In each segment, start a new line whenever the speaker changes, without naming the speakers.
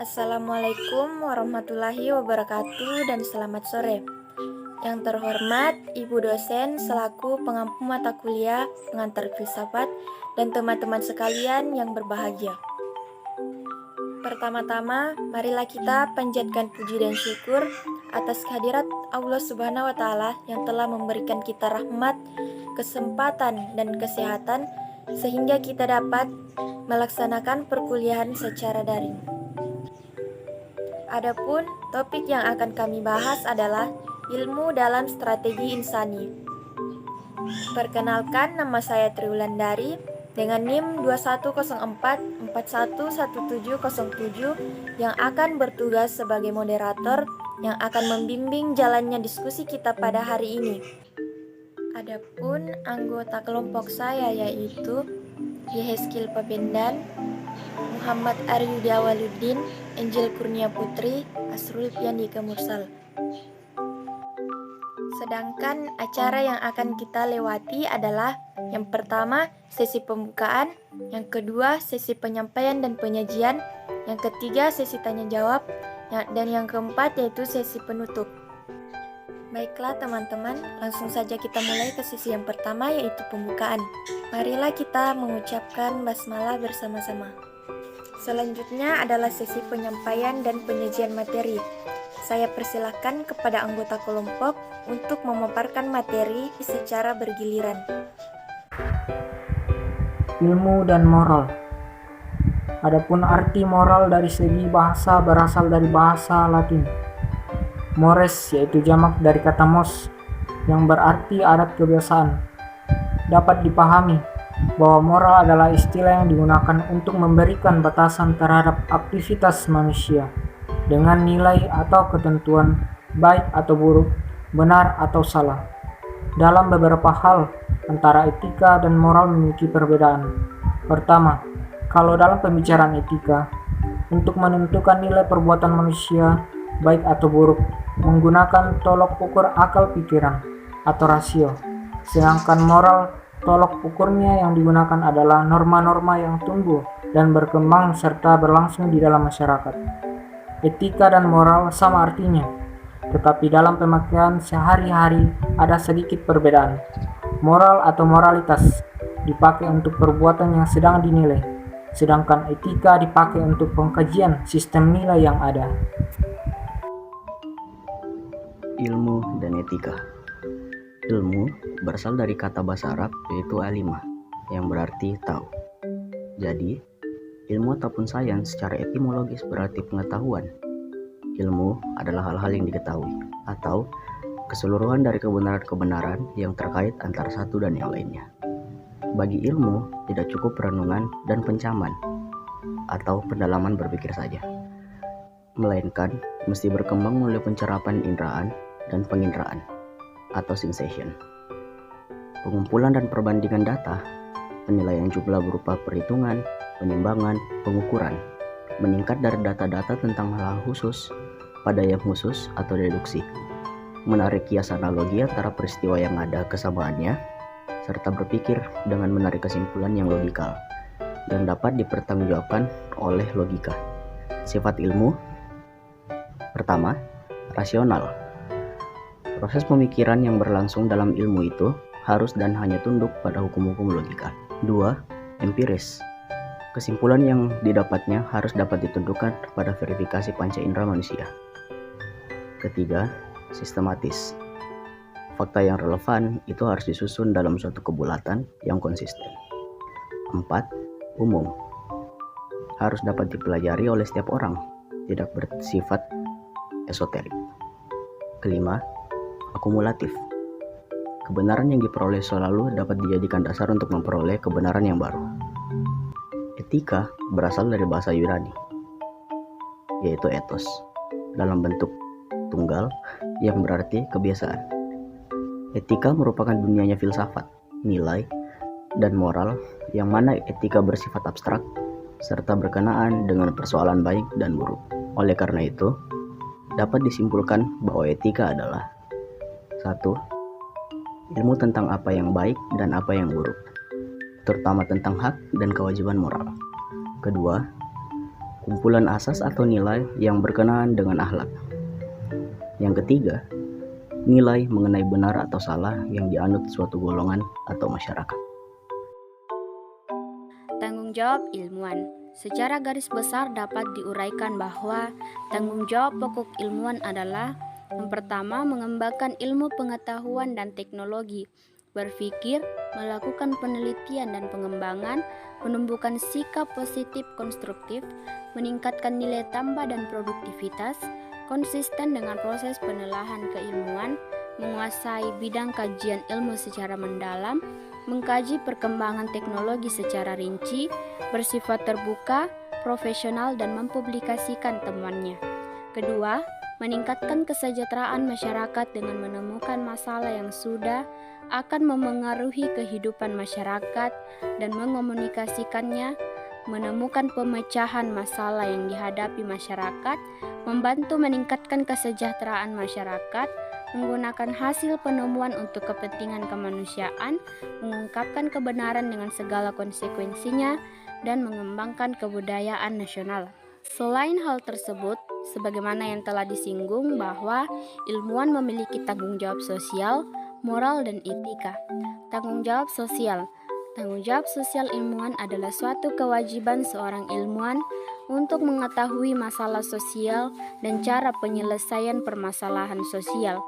Assalamualaikum warahmatullahi wabarakatuh dan selamat sore. Yang terhormat Ibu dosen selaku pengampu mata kuliah pengantar filsafat dan teman-teman sekalian yang berbahagia. Pertama-tama, marilah kita panjatkan puji dan syukur atas kehadirat Allah Subhanahu wa Ta'ala yang telah memberikan kita rahmat, kesempatan, dan kesehatan sehingga kita dapat melaksanakan perkuliahan secara daring. Adapun topik yang akan kami bahas adalah ilmu dalam strategi insani. Perkenalkan, nama saya Triwulandari dengan NIM 2104411707 yang akan bertugas sebagai moderator yang akan membimbing jalannya diskusi kita pada hari ini. Adapun anggota kelompok saya yaitu Yeheskil Pabendan, Muhammad Aryudi Awaluddin, Angel Kurnia Putri, Asrul Piandika Mursal. Sedangkan acara yang akan kita lewati adalah yang pertama sesi pembukaan, yang kedua sesi penyampaian dan penyajian, yang ketiga sesi tanya jawab, dan yang keempat yaitu sesi penutup. Baiklah teman-teman, langsung saja kita mulai ke sesi yang pertama yaitu pembukaan. Marilah kita mengucapkan basmalah bersama-sama. Selanjutnya adalah sesi penyampaian dan penyajian materi. Saya persilahkan kepada anggota kelompok untuk memaparkan materi secara bergiliran.
Ilmu dan moral. Adapun arti moral dari segi bahasa berasal dari bahasa Latin. Mores yaitu jamak dari kata mos yang berarti adat kebiasaan. Dapat dipahami bahwa moral adalah istilah yang digunakan untuk memberikan batasan terhadap aktivitas manusia dengan nilai atau ketentuan baik atau buruk, benar atau salah. Dalam beberapa hal, antara etika dan moral memiliki perbedaan. Pertama, kalau dalam pembicaraan etika, untuk menentukan nilai perbuatan manusia baik atau buruk, menggunakan tolok ukur akal pikiran atau rasio. Sedangkan moral, tolok ukurnya yang digunakan adalah norma-norma yang tumbuh dan berkembang serta berlangsung di dalam masyarakat. Etika dan moral sama artinya, tetapi dalam pemakaian sehari-hari ada sedikit perbedaan. Moral atau moralitas dipakai untuk perbuatan yang sedang dinilai, sedangkan etika dipakai untuk pengkajian sistem nilai yang ada.
Ilmu dan etika. Ilmu berasal dari kata bahasa Arab yaitu alimah, yang berarti tahu. Jadi, ilmu ataupun sains secara etimologis berarti pengetahuan. Ilmu adalah hal-hal yang diketahui atau keseluruhan dari kebenaran-kebenaran yang terkait antara satu dan yang lainnya. Bagi ilmu, tidak cukup renungan dan pencaman atau pendalaman berpikir saja, melainkan mesti berkembang melalui pencerapan inderaan dan penginderaan atau sensation. Pengumpulan dan perbandingan data, penilaian jumlah berupa perhitungan, penimbangan, pengukuran, meningkat dari data-data tentang hal khusus pada yang khusus atau deduksi, menarik kias analogi antara peristiwa yang ada kesamaannya, serta berpikir dengan menarik kesimpulan yang logikal dan dapat dipertanggungjawabkan oleh logika. Sifat ilmu. Pertama, rasional. Proses pemikiran yang berlangsung dalam ilmu itu harus dan hanya tunduk pada hukum-hukum logika. 2. Empiris. Kesimpulan yang didapatnya harus dapat ditentukan pada verifikasi panca indera manusia. Ketiga, sistematis. Fakta yang relevan itu harus disusun dalam suatu kebulatan yang konsisten. 4. Umum. Harus dapat dipelajari oleh setiap orang, tidak bersifat esoterik. Kelima, akumulatif. Kebenaran yang diperoleh selalu dapat dijadikan dasar untuk memperoleh kebenaran yang baru. Etika berasal dari bahasa Yunani, yaitu ethos, dalam bentuk tunggal yang berarti kebiasaan. Etika merupakan dunianya filsafat, nilai, dan moral, yang mana etika bersifat abstrak, serta berkenaan dengan persoalan baik dan buruk. Oleh karena itu, dapat disimpulkan bahwa etika adalah 1. Ilmu tentang apa yang baik dan apa yang buruk, terutama tentang hak dan kewajiban moral. Kedua, kumpulan asas atau nilai yang berkenaan dengan akhlak. Yang ketiga, nilai mengenai benar atau salah yang dianut suatu golongan atau masyarakat.
Tanggung jawab ilmuwan. Secara garis besar dapat diuraikan bahwa tanggung jawab pokok ilmuwan adalah yang pertama, mengembangkan ilmu pengetahuan dan teknologi, berpikir, melakukan penelitian dan pengembangan, menumbuhkan sikap positif konstruktif, meningkatkan nilai tambah dan produktivitas, konsisten dengan proses penelaahan keilmuan, menguasai bidang kajian ilmu secara mendalam, mengkaji perkembangan teknologi secara rinci, bersifat terbuka, profesional dan mempublikasikan temuannya. Kedua, meningkatkan kesejahteraan masyarakat dengan menemukan masalah yang sudah akan memengaruhi kehidupan masyarakat dan mengomunikasikannya, menemukan pemecahan masalah yang dihadapi masyarakat, membantu meningkatkan kesejahteraan masyarakat, menggunakan hasil penemuan untuk kepentingan kemanusiaan, mengungkapkan kebenaran dengan segala konsekuensinya, dan mengembangkan kebudayaan nasional. Selain hal tersebut, sebagaimana yang telah disinggung bahwa ilmuwan memiliki tanggung jawab sosial, moral, dan etika. Tanggung jawab sosial. Tanggung jawab sosial ilmuwan adalah suatu kewajiban seorang ilmuwan untuk mengetahui masalah sosial dan cara penyelesaian permasalahan sosial.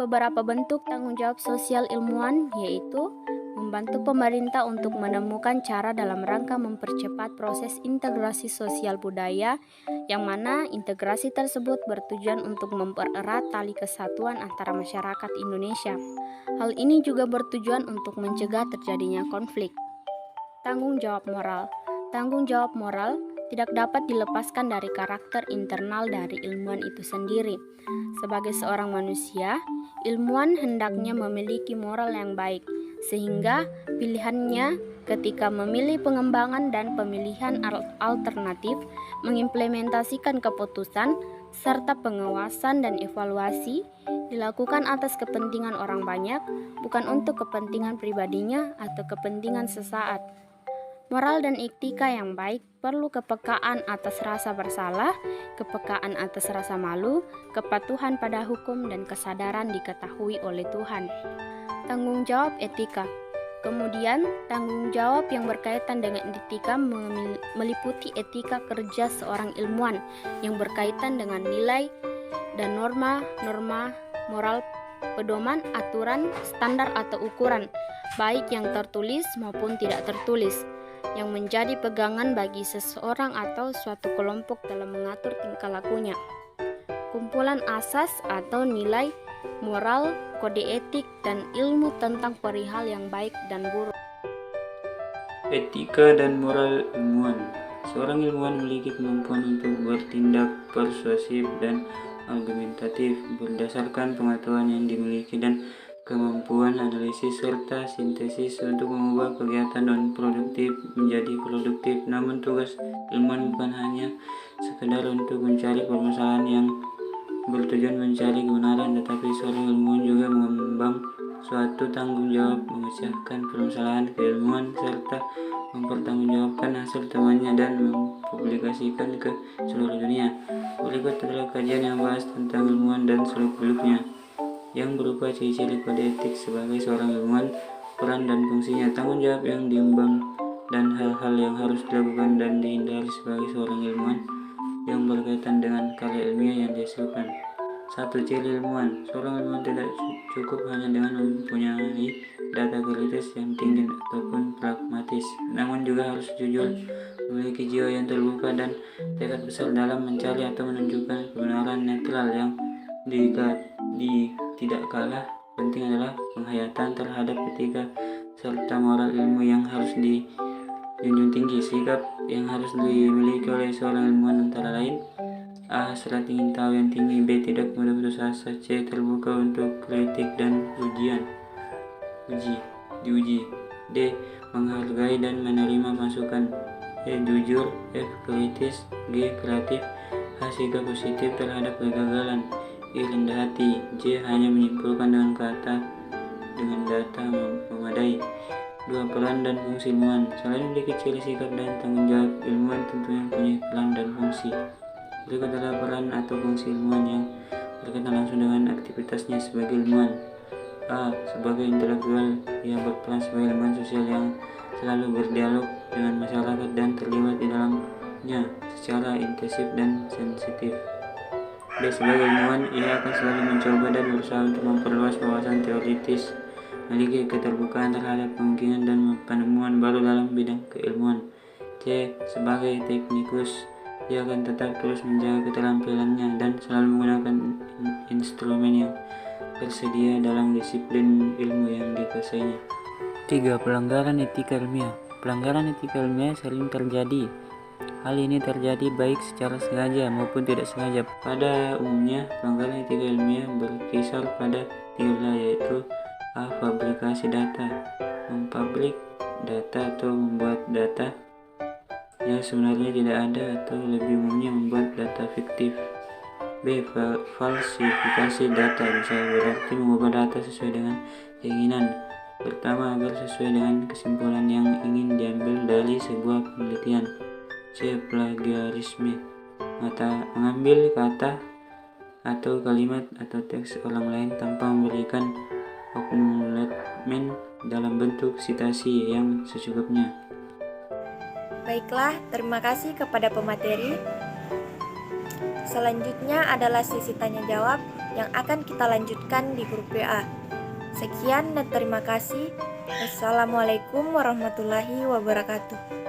Beberapa bentuk tanggung jawab sosial ilmuwan yaitu membantu pemerintah untuk menemukan cara dalam rangka mempercepat proses integrasi sosial budaya, yang mana integrasi tersebut bertujuan untuk mempererat tali kesatuan antara masyarakat Indonesia. Hal ini juga bertujuan untuk mencegah terjadinya konflik. Tanggung jawab moral. Tanggung jawab moral tidak dapat dilepaskan dari karakter internal dari ilmuwan itu sendiri. Sebagai seorang manusia, ilmuwan hendaknya memiliki moral yang baik, sehingga pilihannya ketika memilih pengembangan dan pemilihan alternatif, mengimplementasikan keputusan, serta pengawasan dan evaluasi dilakukan atas kepentingan orang banyak, bukan untuk kepentingan pribadinya atau kepentingan sesaat. Moral dan etika yang baik perlu kepekaan atas rasa bersalah, kepekaan atas rasa malu, kepatuhan pada hukum, dan kesadaran diketahui oleh Tuhan. Tanggung jawab etika. Kemudian, tanggung jawab yang berkaitan dengan etika meliputi etika kerja seorang ilmuwan yang berkaitan dengan nilai dan norma-norma moral, pedoman, aturan, standar atau ukuran, baik yang tertulis maupun tidak tertulis, yang menjadi pegangan bagi seseorang atau suatu kelompok dalam mengatur tingkah lakunya. Kumpulan asas atau nilai moral, kode etik, dan ilmu tentang perihal yang baik dan buruk.
Etika dan moral ilmuwan. Seorang ilmuwan memiliki kemampuan untuk bertindak persuasif dan argumentatif berdasarkan pengetahuan yang dimiliki dan kemampuan analisis serta sintesis untuk mengubah kegiatan non-produktif menjadi produktif. Namun tugas ilmuwan bukan hanya sekedar untuk mencari permasalahan yang bertujuan mencari kebenaran, tetapi seorang ilmuwan juga mengemban suatu tanggung jawab memecahkan permasalahan keilmuan serta mempertanggungjawabkan hasil temuannya dan mempublikasikan ke seluruh dunia. Berikut adalah kajian yang membahas tentang ilmuwan dan seluk-beluknya, yang berupa ciri-ciri kode etik sebagai seorang ilmuwan, peran dan fungsinya, tanggung jawab yang diemban, dan hal-hal yang harus dilakukan dan dihindari sebagai seorang ilmuwan yang berkaitan dengan karya ilmiah yang dihasilkan. 1. Ciri ilmuwan. Seorang ilmuwan tidak cukup hanya dengan mempunyai data kritis yang tinggi ataupun pragmatis, namun juga harus jujur, memiliki jiwa yang terbuka dan tekad besar dalam mencari atau menunjukkan kebenaran netral yang tidak kalah penting adalah penghayatan terhadap etika serta moral ilmu yang harus dijunjung tinggi. Sikap yang harus dimiliki oleh seorang ilmuwan antara lain: A. Hasrat ingin tahu yang tinggi. B. Tidak mudah putus asa. C. Terbuka untuk kritik dan diuji. D. Menghargai dan menerima masukan. E. Jujur. F. Kritis. G. Kreatif. H. Sikap positif terhadap kegagalan. I. Rendah hati. J. Hanya menyimpulkan dengan data memadai. 2. Peran dan fungsi ilmuwan. Selain memiliki ciri sikap dan tanggung jawab, ilmuwan tentunya mempunyai peran dan fungsi. Berikut adalah peran atau fungsi ilmuwan yang berkaitan langsung dengan aktivitasnya sebagai ilmuwan. A. Sebagai intelektual, ia berperan sebagai ilmuwan sosial yang selalu berdialog dengan masyarakat dan terlibat di dalamnya secara intensif dan sensitif. B. Sebagai ilmuwan, ia akan selalu mencoba dan berusaha untuk memperluas wawasan teoritis, memiliki keterbukaan terhadap kemungkinan dan penemuan baru dalam bidang keilmuan. C. Sebagai teknikus, ia akan tetap terus menjaga keterampilannya dan selalu menggunakan instrumen yang tersedia dalam disiplin ilmu yang dikuasainya. 3. Pelanggaran etika ilmiah. Pelanggaran etika ilmiah sering terjadi. Hal ini terjadi baik secara sengaja maupun tidak sengaja. Pada umumnya, pelanggaran etika ilmiah berkisar pada 3 wilayah, yaitu A. Fabrikasi data, mempublik data atau membuat data yang sebenarnya tidak ada, atau lebih umumnya membuat data fiktif. B. Falsifikasi data, bisa berarti mengubah data sesuai dengan keinginan pertama agar sesuai dengan kesimpulan yang ingin diambil dari sebuah penelitian. C. Plagiarisme, mengambil kata atau kalimat atau teks orang lain tanpa memberikan acknowledgement dalam bentuk sitasi yang secukupnya.
Baiklah, terima kasih kepada pemateri. Selanjutnya adalah sesi tanya jawab yang akan kita lanjutkan di grup WA. Sekian dan terima kasih. Wassalamualaikum warahmatullahi wabarakatuh.